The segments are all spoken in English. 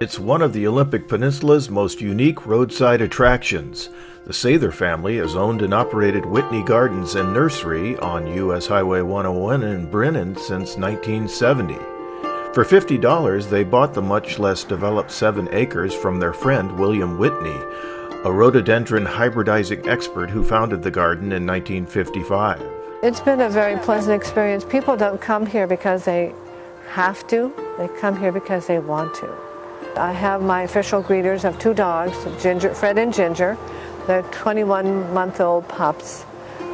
It's one of the Olympic Peninsula's most unique roadside attractions. The Sather family has owned and operated Whitney Gardens and Nursery on U.S. Highway 101 in Brinnon since 1970. For $50, they bought the much less developed 7 acres from their friend William Whitney, a rhododendron hybridizing expert who founded the garden in 1955. It's been a very pleasant experience. People don't come here because they have to. They come here because they want to. I have my official greeters of 2 dogs, Ginger, Fred and Ginger. They're 21-month-old pups.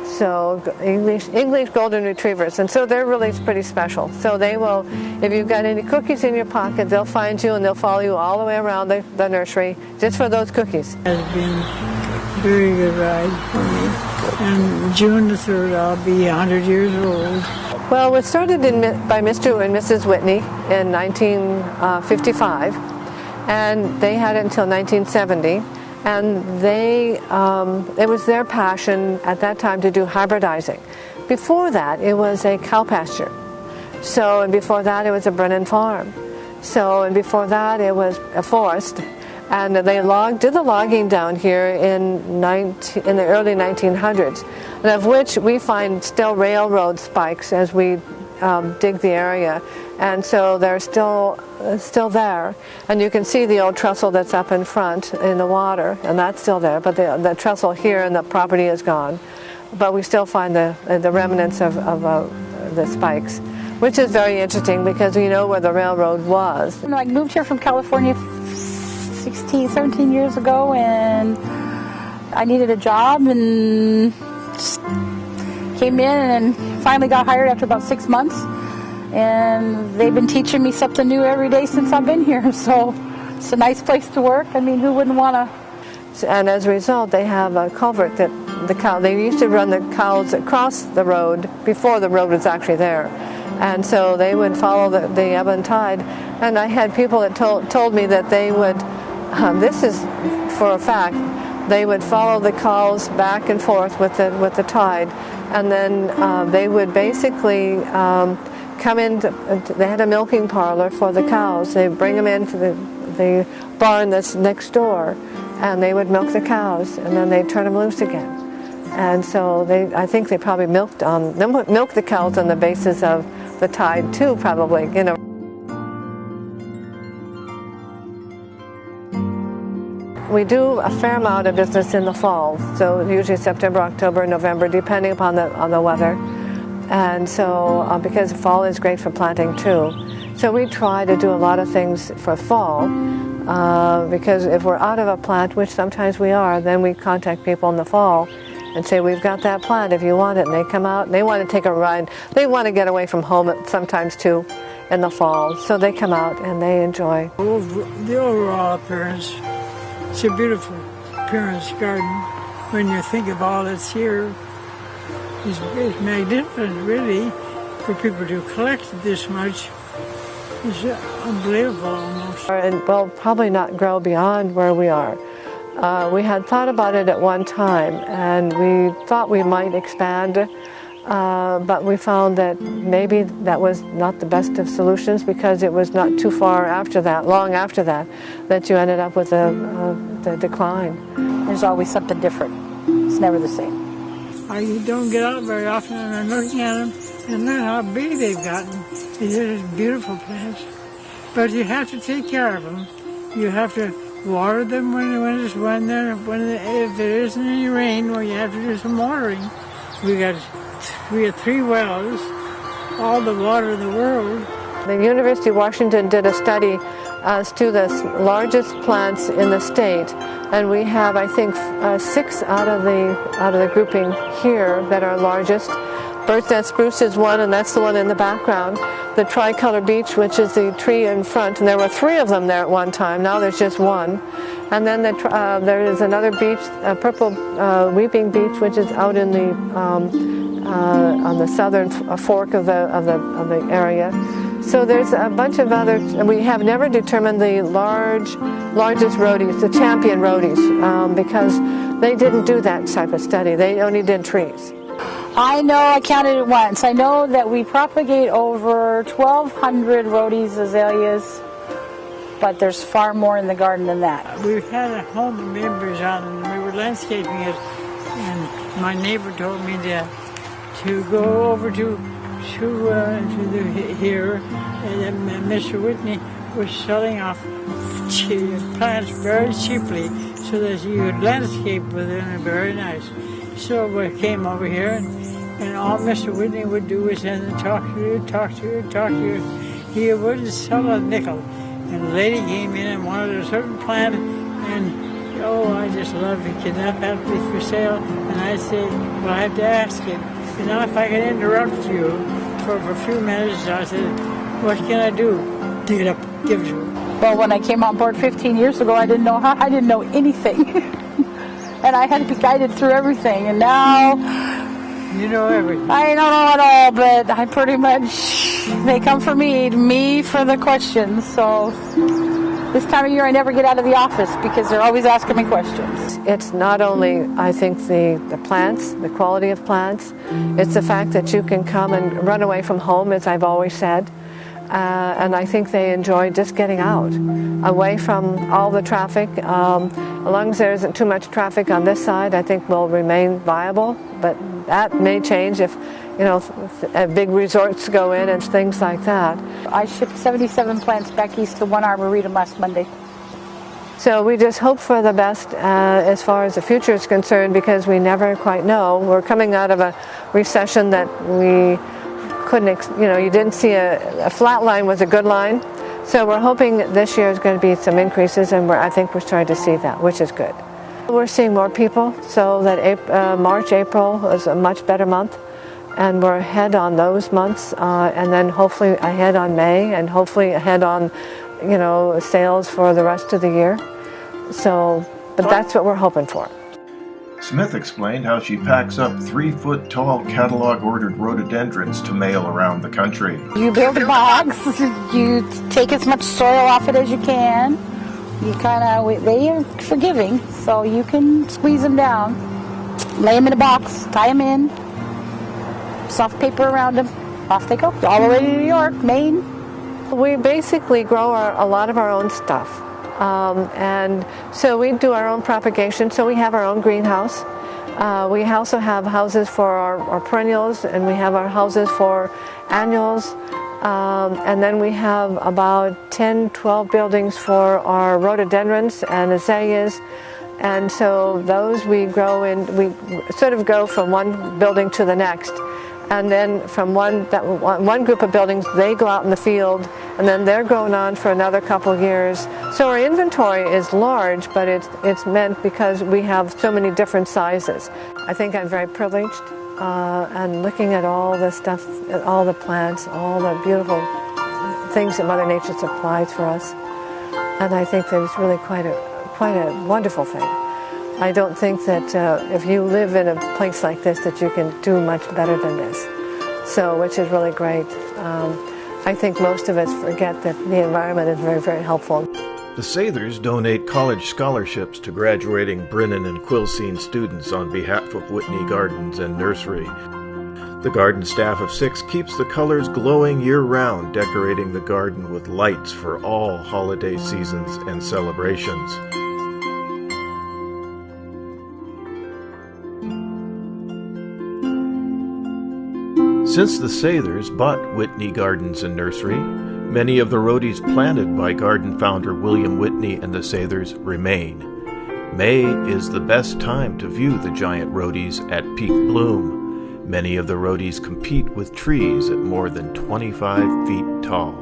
So English golden retrievers, and so they're really pretty special. So they will, if you've got any cookies in your pocket, they'll find you and they'll follow you all the way around the nursery just for those cookies. It's been a very good ride for me. And June the 3rd, I'll be 100 years old. Well, it started by Mr. and Mrs. Whitney in 1955, and they had it until 1970. And it was their passion at that time to do hybridizing. Before that, it was a cow pasture. So, and before that, it was a Brinnon farm. So, and before that, it was a forest. And they did the logging down here in the early 1900s, and of which we find still railroad spikes as we dig the area. And so they're still there, and you can see the old trestle that's up in front in the water, and that's still there, but the trestle here and the property is gone. But we still find the remnants of the spikes, which is very interesting because we know where the railroad was. I moved here from California 17 years ago, and I needed a job and just came in and finally got hired after about 6 months. And they've been teaching me something new every day since I've been here. So it's a nice place to work. I mean, who wouldn't want to? And as a result, they have a culvert that they used to run the cows across the road before the road was actually there. And so they would follow the ebb and tide. And I had people that told me that they would, this is for a fact, they would follow the cows back and forth with the tide. And then they would basically come in, they had a milking parlor for the cows. They bring them into the barn that's next door, and they would milk the cows, and then they'd turn them loose again. And so I think they probably milked the cows on the basis of the tide too, probably, you know. We do a fair amount of business in the fall, so usually September, October, November, depending upon the weather. And so, because fall is great for planting too. So we try to do a lot of things for fall, because if we're out of a plant, which sometimes we are, then we contact people in the fall and say, we've got that plant if you want it. And they come out and they want to take a ride. They want to get away from home sometimes too in the fall. So they come out and they enjoy. The overall appearance, it's a beautiful appearance garden. When you think of all that's here, it's magnificent, really, for people to collect this much. It's unbelievable almost. And will probably not grow beyond where we are. We had thought about it at one time, and we thought we might expand, but we found that maybe that was not the best of solutions, because it was not too far after that, long after that, that you ended up with the decline. There's always something different. It's never the same. I don't get out very often, and I'm looking at them and learn how big they've gotten. These are just beautiful plants. But you have to take care of them. You have to water them if there isn't any rain, or you have to do some watering. We have 3 wells, all the water in the world. The University of Washington did a study as to the largest plants in the state, and we have, I think, 6 out of the grouping here that are largest. Bird's Nest spruce is one, and that's the one in the background. The tricolor beech, which is the tree in front, and there were 3 of them there at one time. Now there's just 1. And then there is another beech, a purple weeping beech, which is out in the on the southern fork of the area. So there's a bunch of others, and we have never determined the largest rhodies, the champion rhodies, because they didn't do that type of study. They only did trees. I know, I counted it once. I know that we propagate over 1,200 rhodies, azaleas but there's far more in the garden than that. We had a home members on, and we were landscaping it, and my neighbor told me to go over to here, and Mr. Whitney was selling off plants very cheaply so that you could landscape with them, very nice. So we came over here, and all Mr. Whitney would do was talk to you. He wouldn't sell a nickel. And a lady came in and wanted a certain plant, and I just love it. Can that have to be for sale? And I said, well, I have to ask it. And now if I can interrupt you for a few minutes, I said, what can I do? Dig it up, give it to her. Well, when I came on board 15 years ago, I didn't know anything. And I had to be guided through everything. And now you know everything. I don't know it all, but I pretty much, they come for me for the questions. So this time of year I never get out of the office because they're always asking me questions. It's not only, I think, the plants, the quality of plants, it's the fact that you can come and run away from home, as I've always said. And I think they enjoy just getting out, away from all the traffic. As long as there isn't too much traffic on this side, I think we'll remain viable. But that may change if, big resorts go in and things like that. I shipped 77 plants back east to one arboretum last Monday. So we just hope for the best as far as the future is concerned, because we never quite know. We're coming out of a recession that we couldn't, you didn't see a flat line was a good line. So we're hoping this year is going to be some increases, and I think we're starting to see that, which is good. We're seeing more people, so that March, April was a much better month, and we're ahead on those months, and then hopefully ahead on May, and hopefully ahead on, sales for the rest of the year. So, but that's what we're hoping for. Smith explained how she packs up 3-foot-tall catalog-ordered rhododendrons to mail around the country. You build a box, you take as much soil off it as you can. You they are forgiving, so you can squeeze them down, lay them in a box, tie them in, soft paper around them, off they go, all the way to New York, Maine. We basically grow a lot of our own stuff. And so we do our own propagation, so we have our own greenhouse. We also have houses for our perennials, and we have our houses for annuals. And then we have about 10, 12 buildings for our rhododendrons and azaleas. And so those we grow in, we sort of go from one building to the next. And then from one group of buildings, they go out in the field, and then they're grown on for another couple of years. So our inventory is large, but it's meant because we have so many different sizes. I think I'm very privileged, and looking at all the stuff, all the plants, all the beautiful things that Mother Nature supplies for us. And I think that it's really quite a wonderful thing. I don't think that if you live in a place like this that you can do much better than this. So, which is really great. I think most of us forget that the environment is very, very helpful. The Sathers donate college scholarships to graduating Brinnon and Quilcene students on behalf of Whitney Gardens and Nursery. The garden staff of 6 keeps the colors glowing year-round, decorating the garden with lights for all holiday seasons and celebrations. Since the Sathers bought Whitney Gardens and Nursery, many of the rhodies planted by garden founder William Whitney and the Sathers remain. May is the best time to view the giant rhodies at peak bloom. Many of the rhodies compete with trees at more than 25 feet tall.